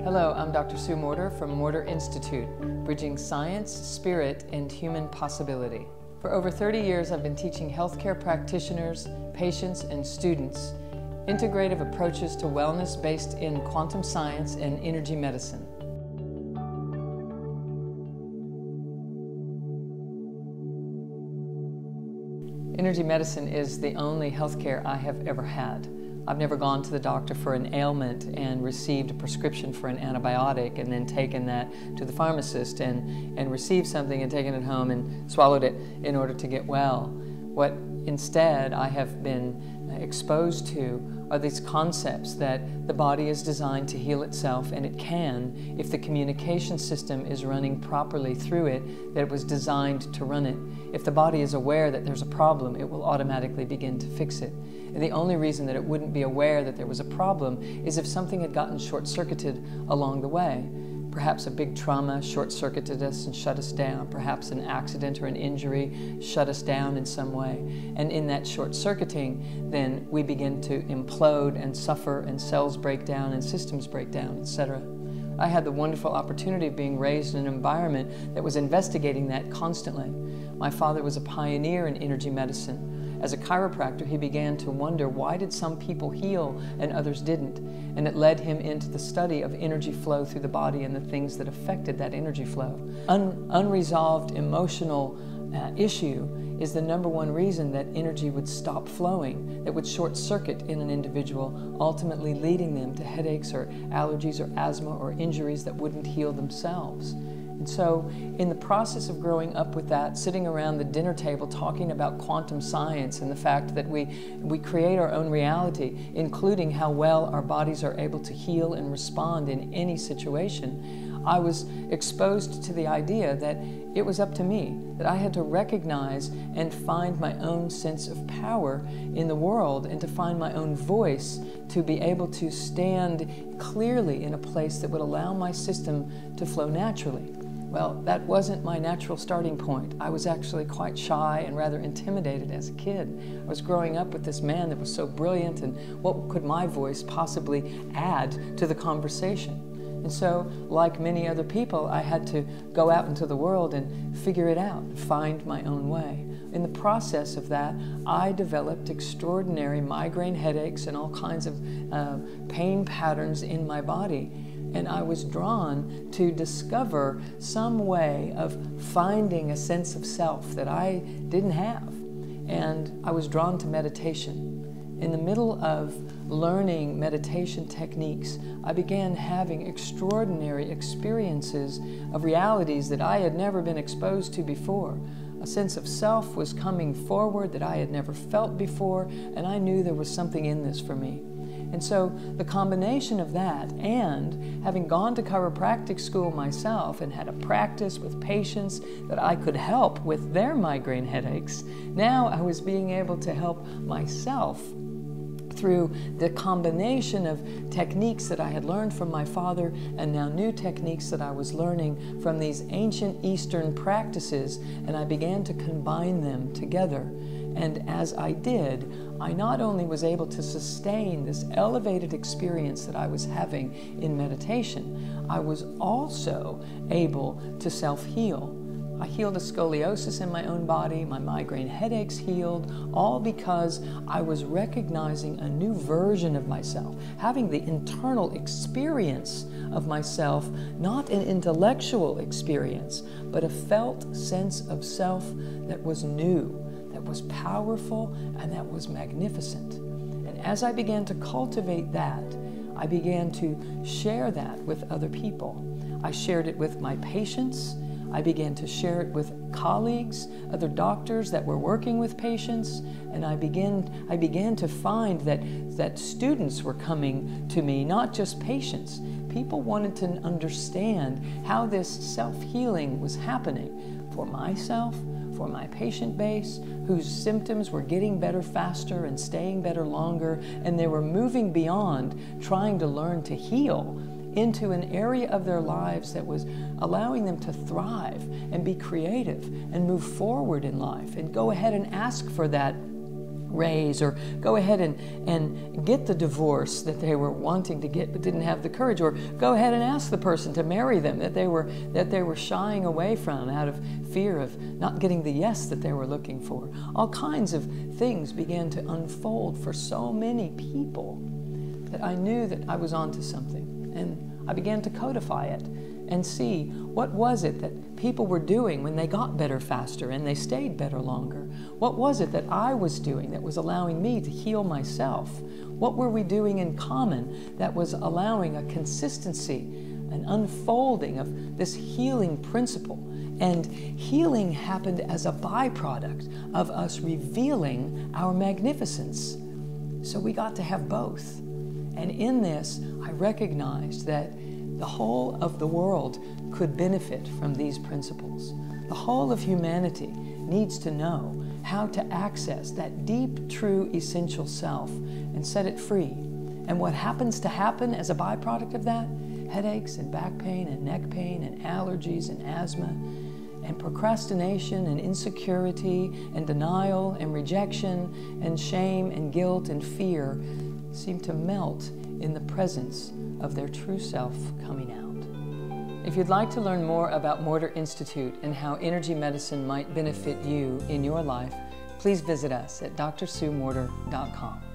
Hello, I'm Dr. Sue Morter from Morter Institute, bridging science, spirit, and human possibility. For over 30 years, I've been teaching healthcare practitioners, patients, and students integrative approaches to wellness based in quantum science and energy medicine. Energy medicine is the only healthcare I have ever had. I've never gone to the doctor for an ailment and received a prescription for an antibiotic and then taken that to the pharmacist and received something and taken it home and swallowed it in order to get well. What instead I have been exposed to are these concepts that the body is designed to heal itself, and it can if the communication system is running properly through it, that it was designed to run it. If the body is aware that there's a problem, it will automatically begin to fix it. And the only reason that it wouldn't be aware that there was a problem is if something had gotten short-circuited along the way. Perhaps a big trauma short-circuited us and shut us down. Perhaps an accident or an injury shut us down in some way. And in that short-circuiting, then we begin to implode and suffer, and cells break down and systems break down, etc. I had the wonderful opportunity of being raised in an environment that was investigating that constantly. My father was a pioneer in energy medicine. As a chiropractor, he began to wonder, why did some people heal and others didn't? And it led him into the study of energy flow through the body and the things that affected that energy flow. Unresolved emotional issue is the #1 reason that energy would stop flowing, that would short circuit in an individual, ultimately leading them to headaches or allergies or asthma or injuries that wouldn't heal themselves. And so, in the process of growing up with that, sitting around the dinner table talking about quantum science and the fact that we create our own reality, including how well our bodies are able to heal and respond in any situation, I was exposed to the idea that it was up to me, that I had to recognize and find my own sense of power in the world and to find my own voice to be able to stand clearly in a place that would allow my system to flow naturally. Well, that wasn't my natural starting point. I was actually quite shy and rather intimidated as a kid. I was growing up with this man that was so brilliant, and what could my voice possibly add to the conversation? And so, like many other people, I had to go out into the world and figure it out, find my own way. In the process of that, I developed extraordinary migraine headaches and all kinds of pain patterns in my body. And I was drawn to discover some way of finding a sense of self that I didn't have. And I was drawn to meditation. In the middle of learning meditation techniques, I began having extraordinary experiences of realities that I had never been exposed to before. A sense of self was coming forward that I had never felt before, and I knew there was something in this for me. And so the combination of that, and having gone to chiropractic school myself and had a practice with patients that I could help with their migraine headaches, now I was being able to help myself through the combination of techniques that I had learned from my father and now new techniques that I was learning from these ancient Eastern practices, and I began to combine them together. And as I did, I not only was able to sustain this elevated experience that I was having in meditation, I was also able to self-heal. I healed a scoliosis in my own body, my migraine headaches healed, all because I was recognizing a new version of myself, having the internal experience of myself, not an intellectual experience, but a felt sense of self that was new, that was powerful, and that was magnificent. And as I began to cultivate that, I began to share that with other people. I shared it with my patients. I began to share it with colleagues, other doctors that were working with patients, and I began to find that students were coming to me, not just patients. People wanted to understand how this self-healing was happening for myself, for my patient base, whose symptoms were getting better faster and staying better longer, and they were moving beyond trying to learn to heal into an area of their lives that was allowing them to thrive and be creative and move forward in life and go ahead and ask for that raise, or go ahead and get the divorce that they were wanting to get but didn't have the courage, or go ahead and ask the person to marry them that they were shying away from out of fear of not getting the yes that they were looking for. All kinds of things began to unfold for so many people that I knew that I was onto something, and I began to codify it and see what was it that people were doing when they got better faster and they stayed better longer. What was it that I was doing that was allowing me to heal myself? What were we doing in common that was allowing a consistency, an unfolding of this healing principle? And healing happened as a byproduct of us revealing our magnificence. So we got to have both. And in this, I recognized that the whole of the world could benefit from these principles. The whole of humanity needs to know how to access that deep, true, essential self and set it free. And what happens to happen as a byproduct of that? Headaches and back pain and neck pain and allergies and asthma and procrastination and insecurity and denial and rejection and shame and guilt and fear seem to melt in the presence of their true self coming out. If you'd like to learn more about Morter Institute and how energy medicine might benefit you in your life, please visit us at drsuemorter.com.